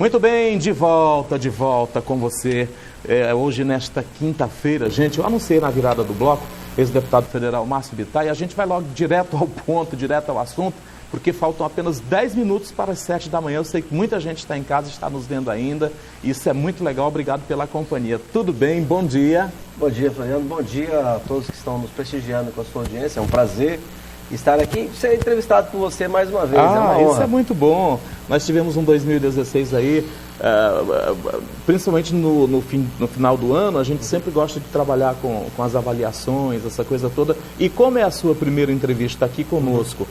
Muito bem, de volta com você. Hoje, nesta quinta-feira, gente, eu anunciei na virada do bloco, ex-deputado federal Márcio Bittar, e a gente vai logo direto ao ponto, direto ao assunto, porque faltam apenas 10 minutos para as 7 da manhã. Eu sei que muita gente está em casa, está nos vendo ainda. Isso é muito legal, obrigado pela companhia. Tudo bem? Bom dia. Bom dia, Fernando. Bom dia a todos que estão nos prestigiando com a sua audiência. É um prazer estar aqui e ser entrevistado por você mais uma vez. É uma honra. Isso é muito bom. Nós tivemos um 2016 aí, principalmente no final do ano, a gente sempre gosta de trabalhar com as avaliações, essa coisa toda. E como é a sua primeira entrevista aqui conosco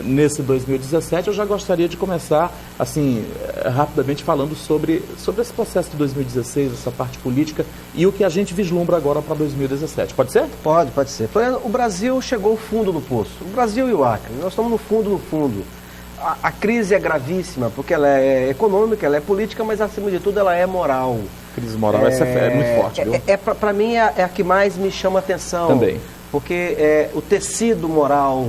nesse 2017, eu já gostaria de começar, assim, rapidamente falando sobre esse processo de 2016, essa parte política e o que a gente vislumbra agora para 2017. Pode ser? Pode ser. O Brasil chegou ao fundo do poço. O Brasil e o Acre, nós estamos no fundo. A crise é gravíssima, porque ela é econômica, ela é política, mas acima de tudo ela é moral. Crise moral, essa é muito forte, viu? Para mim é a que mais me chama a atenção. Também. Porque o tecido moral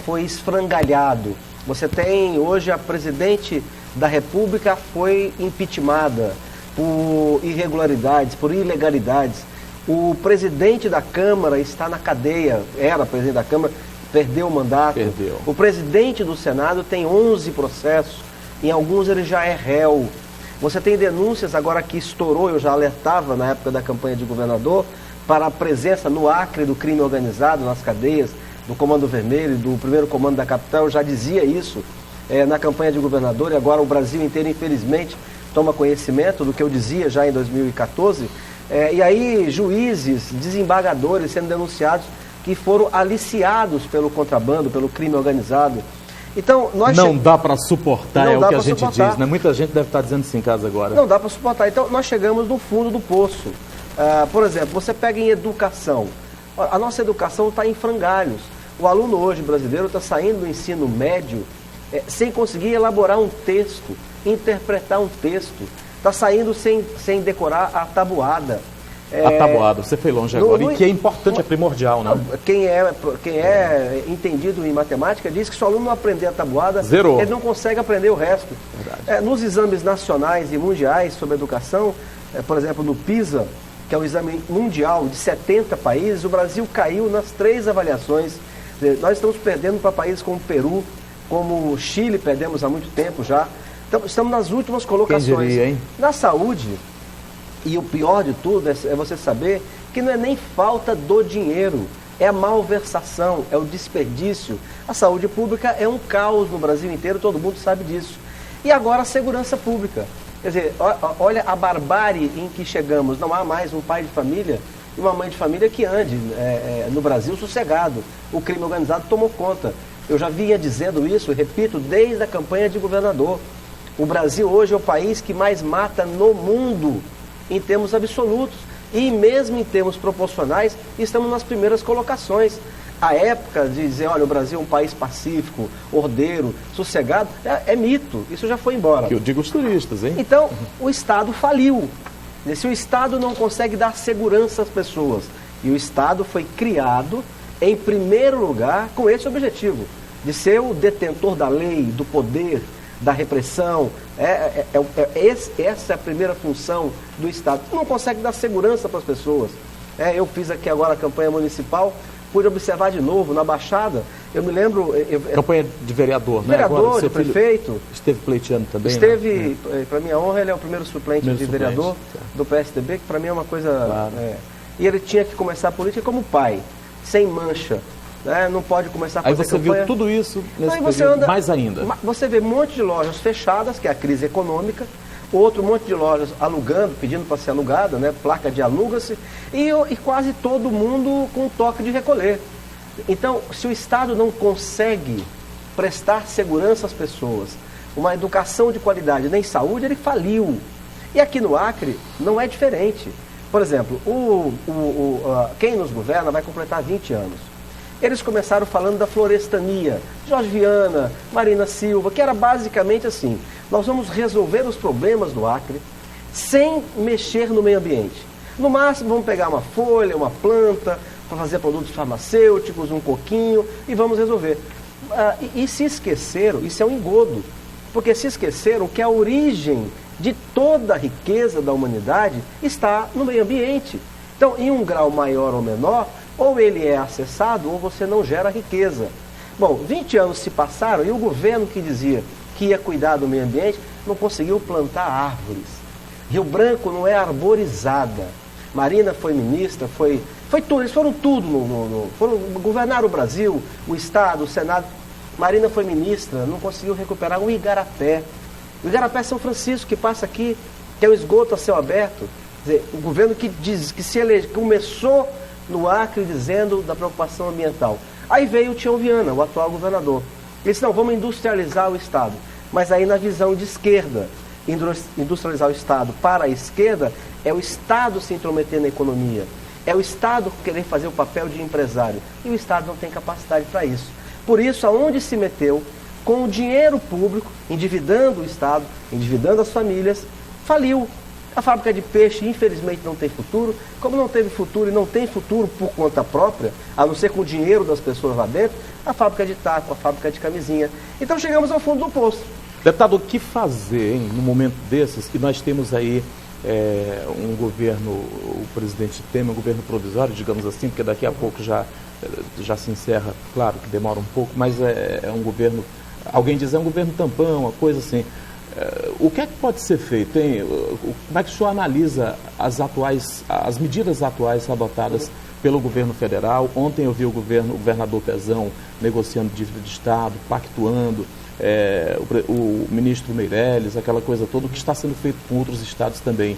foi esfrangalhado. Você tem hoje a presidente da República foi impeachmentada por irregularidades, por ilegalidades. O presidente da Câmara está na cadeia, era presidente da Câmara, perdeu o mandato. Perdeu. O presidente do Senado tem 11 processos, em alguns ele já é réu. Você tem denúncias agora que estourou, eu já alertava na época da campanha de governador, para a presença no Acre do crime organizado nas cadeias, do Comando Vermelho, do primeiro comando da capital. Eu já dizia isso na campanha de governador, e agora o Brasil inteiro, infelizmente, toma conhecimento do que eu dizia já em 2014. E aí juízes, desembargadores sendo denunciados que foram aliciados pelo contrabando, pelo crime organizado. Então, não dá para suportar, é o que a gente diz, né? Muita gente deve estar dizendo isso em casa agora. Não dá para suportar. Então, nós chegamos no fundo do poço. Por exemplo, você pega em educação. A nossa educação está em frangalhos. O aluno hoje brasileiro está saindo do ensino médio sem conseguir elaborar um texto, interpretar um texto. Está saindo sem decorar a tabuada. A tabuada, você foi longe agora, e que é importante, é primordial, né? Quem é entendido em matemática diz que se o aluno não aprender a tabuada, zerou. Ele não consegue aprender o resto. Nos exames nacionais e mundiais sobre educação, por exemplo, no PISA, que é um exame mundial de 70 países, o Brasil caiu nas 3 avaliações. Nós estamos perdendo para países como Peru, como Chile, perdemos há muito tempo já. Então, estamos nas últimas colocações. Quem diria, hein? Na saúde, e o pior de tudo é você saber que não é nem falta do dinheiro, é a malversação, é o desperdício. A saúde pública é um caos no Brasil inteiro, todo mundo sabe disso. E agora a segurança pública. Quer dizer, olha a barbárie em que chegamos. Não há mais um pai de família e uma mãe de família que ande no Brasil sossegado. O crime organizado tomou conta. Eu já vinha dizendo isso, repito, desde a campanha de governador. O Brasil hoje é o país que mais mata no mundo, em termos absolutos. E mesmo em termos proporcionais, estamos nas primeiras colocações. A época de dizer, olha, o Brasil é um país pacífico, ordeiro, sossegado, é mito. Isso já foi embora. Que eu digo os turistas, hein? Então, o Estado faliu. Se o Estado não consegue dar segurança às pessoas, e o Estado foi criado, em primeiro lugar, com esse objetivo, de ser o detentor da lei, do poder, da repressão. Essa é a primeira função do Estado. Não consegue dar segurança para as pessoas. Eu fiz aqui agora a campanha municipal, pude observar de novo na Baixada. Eu me lembro... Campanha de vereador, né? Vereador, agora, de prefeito. Esteve pleiteando também, Esteve, né? Para minha honra, ele é o primeiro suplente de vereador do PSDB, que para mim é uma coisa... Claro. E ele tinha que começar a política como pai, sem mancha. Não pode começar a fazer campanha. Aí você viu tudo isso nesse período, mais ainda. Você vê um monte de lojas fechadas, que é a crise econômica, outro monte de lojas alugando, pedindo para ser alugada, né? Placa de aluga-se, e quase todo mundo com toque de recolher. Então, se o Estado não consegue prestar segurança às pessoas, uma educação de qualidade, nem saúde, ele faliu. E aqui no Acre não é diferente. Por exemplo, quem nos governa vai completar 20 anos. Eles começaram falando da florestania, Jorge Viana, Marina Silva, que era basicamente assim: nós vamos resolver os problemas do Acre sem mexer no meio ambiente. No máximo vamos pegar uma folha, uma planta, para fazer produtos farmacêuticos, um coquinho, e vamos resolver. E se esqueceram, isso é um engodo, porque se esqueceram que a origem de toda a riqueza da humanidade está no meio ambiente. Então, em um grau maior ou menor, ou ele é acessado ou você não gera riqueza. Bom, 20 anos se passaram e o governo que dizia que ia cuidar do meio ambiente não conseguiu plantar árvores. Rio Branco não é arborizada. Marina foi ministra, foi tudo, eles foram tudo, governaram o Brasil, o Estado, o Senado. Marina foi ministra, não conseguiu recuperar o Igarapé. O Igarapé é São Francisco, que passa aqui, que é o esgoto a céu aberto. Quer dizer, o governo que diz que começou no Acre dizendo da preocupação ambiental. Aí veio o Tião Viana, o atual governador. Ele disse, não, vamos industrializar o Estado. Mas aí na visão de esquerda, industrializar o Estado para a esquerda é o Estado se intrometer na economia. É o Estado querer fazer o papel de empresário. E o Estado não tem capacidade para isso. Por isso, aonde se meteu, com o dinheiro público, endividando o Estado, endividando as famílias, faliu. A fábrica de peixe, infelizmente, não tem futuro. Como não teve futuro e não tem futuro por conta própria, a não ser com o dinheiro das pessoas lá dentro, a fábrica de taco, a fábrica de camisinha. Então chegamos ao fundo do poço. Deputado, o que fazer, hein, num momento desses, que nós temos aí um governo, o presidente Temer, um governo provisório, digamos assim, porque daqui a pouco já se encerra, claro que demora um pouco, mas é um governo, alguém diz é um governo tampão, uma coisa assim. O que é que pode ser feito, hein? Como é que o senhor analisa as medidas atuais adotadas pelo governo federal? Ontem eu vi o governador Pezão negociando dívida de Estado, pactuando, o ministro Meirelles, aquela coisa toda, o que está sendo feito com outros estados também.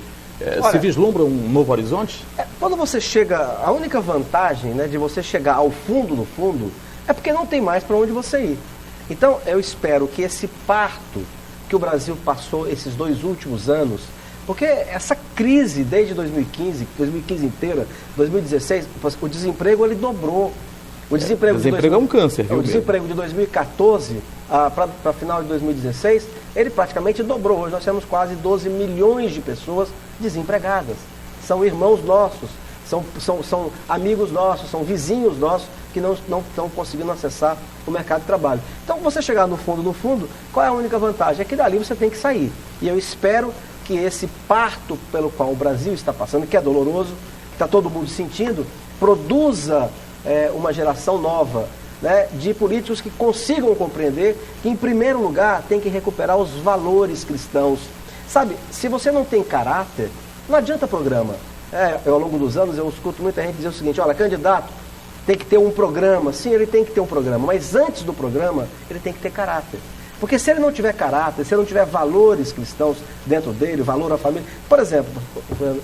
Olha, se vislumbra um novo horizonte? Quando você chega, a única vantagem, né, de você chegar ao fundo do fundo é porque não tem mais para onde você ir. Então eu espero que esse parto que o Brasil passou esses 2 últimos anos, porque essa crise desde 2015 inteira, 2016, o desemprego ele dobrou. O desemprego é um câncer, viu? O desemprego de 2014 para final de 2016, ele praticamente dobrou. Hoje nós temos quase 12 milhões de pessoas desempregadas. São irmãos nossos, são amigos nossos, são vizinhos nossos que não estão conseguindo acessar o mercado de trabalho. Então, você chegar no fundo, qual é a única vantagem? É que dali você tem que sair. E eu espero que esse parto pelo qual o Brasil está passando, que é doloroso, que está todo mundo sentindo, produza uma geração nova, né, de políticos que consigam compreender que, em primeiro lugar, tem que recuperar os valores cristãos. Sabe, se você não tem caráter, não adianta programa. Ao longo dos anos, eu escuto muita gente dizer o seguinte, olha, candidato tem que ter um programa. Sim, ele tem que ter um programa, mas antes do programa, ele tem que ter caráter. Porque se ele não tiver caráter, se ele não tiver valores cristãos dentro dele, valor à família... Por exemplo,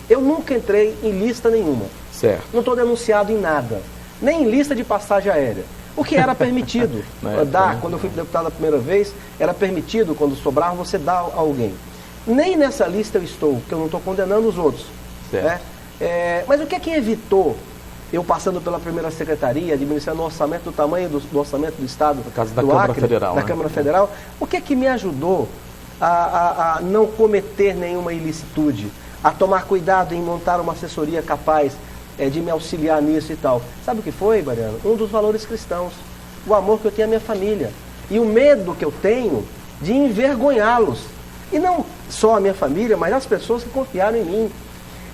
eu nunca entrei em lista nenhuma. Certo. Não estou denunciado em nada. Nem em lista de passagem aérea. O que era permitido quando eu fui deputado a primeira vez, era permitido, quando sobrava, você dar a alguém. Nem nessa lista eu estou, porque eu não estou condenando os outros. Certo. Mas o que é que evitou eu passando pela primeira secretaria, administrando um orçamento do tamanho do orçamento do Estado, no caso da Câmara Federal, da Câmara Federal, o que é que me ajudou a não cometer nenhuma ilicitude, a tomar cuidado em montar uma assessoria capaz de me auxiliar nisso e tal? Sabe o que foi, Mariano? Um dos valores cristãos, o amor que eu tenho à minha família e o medo que eu tenho de envergonhá-los, e não só a minha família, mas as pessoas que confiaram em mim.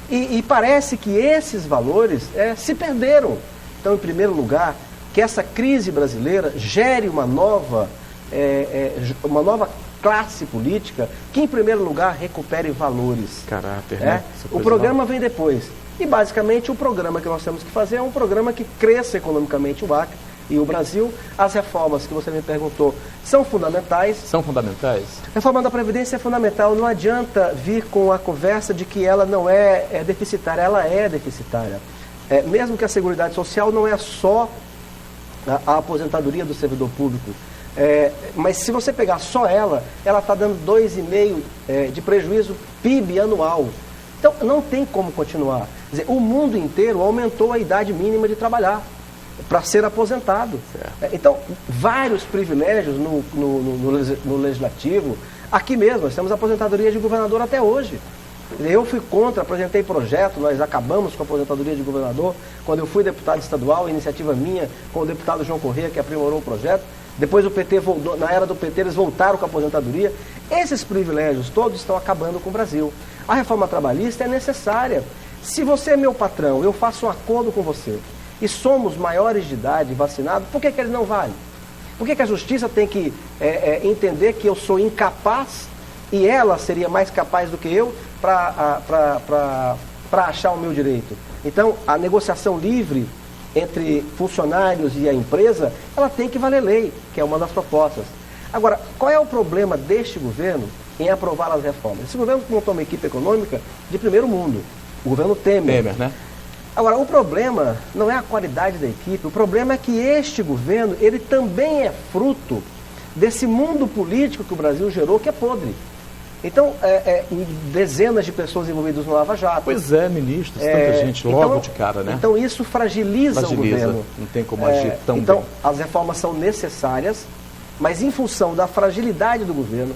E parece que esses valores se perderam. Então, em primeiro lugar, que essa crise brasileira gere uma nova classe política que, em primeiro lugar, recupere valores. Caráter, né? O programa vem depois. E, basicamente, o programa que nós temos que fazer é um programa que cresça economicamente o Acre e o Brasil. As reformas que você me perguntou são fundamentais. São fundamentais? A reforma da Previdência é fundamental. Não adianta vir com a conversa de que ela não é deficitária. Ela é deficitária. Mesmo que a Seguridade Social não é só a aposentadoria do servidor público. Mas se você pegar só ela está dando 2,5% de prejuízo PIB anual. Então, não tem como continuar. Quer dizer, o mundo inteiro aumentou a idade mínima de trabalhar para ser aposentado. Então, vários privilégios no legislativo. Aqui mesmo, nós temos aposentadoria de governador até hoje. Eu fui contra, apresentei projeto, nós acabamos com a aposentadoria de governador. Quando eu fui deputado estadual, iniciativa minha, com o deputado João Corrêa, que aprimorou o projeto, Depois o PT voltou, na era do PT eles voltaram com a aposentadoria. Esses privilégios todos estão acabando com o Brasil. A reforma trabalhista é necessária. Se você é meu patrão, eu faço um acordo com você e somos maiores de idade vacinados, por que ele não vale? Por que a justiça tem que entender que eu sou incapaz e ela seria mais capaz do que eu para achar o meu direito? Então, a negociação livre entre funcionários e a empresa, ela tem que valer lei, que é uma das propostas. Agora, qual é o problema deste governo em aprovar as reformas? Esse governo montou uma equipe econômica de primeiro mundo, o governo Temer. Né? Agora, o problema não é a qualidade da equipe, o problema é que este governo, ele também é fruto desse mundo político que o Brasil gerou, que é podre. Então, dezenas de pessoas envolvidas no Lava Jato. Pois é, ministros, tanta gente logo de cara, né? Então, isso fragiliza o governo. Não tem como agir tão bem. Então, as reformas são necessárias, mas em função da fragilidade do governo,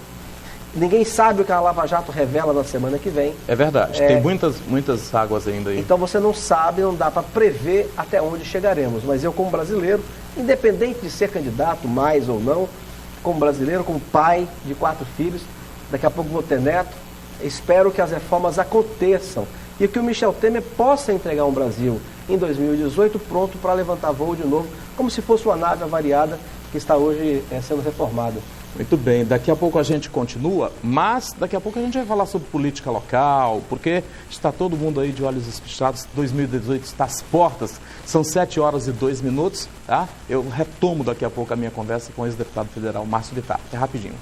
ninguém sabe o que a Lava Jato revela na semana que vem. É verdade, tem muitas águas ainda aí. Então, você não sabe, não dá para prever até onde chegaremos. Mas eu, como brasileiro, independente de ser candidato, mais ou não, como brasileiro, como pai de 4 filhos, daqui a pouco vou ter neto, espero que as reformas aconteçam e que o Michel Temer possa entregar um Brasil em 2018 pronto para levantar voo de novo, como se fosse uma nave avariada que está hoje sendo reformada. Muito bem, daqui a pouco a gente continua, mas daqui a pouco a gente vai falar sobre política local, porque está todo mundo aí de olhos espichados, 2018 está às portas, são 7h02, tá? Eu retomo daqui a pouco a minha conversa com o ex-deputado federal Márcio Vittar, é rapidinho.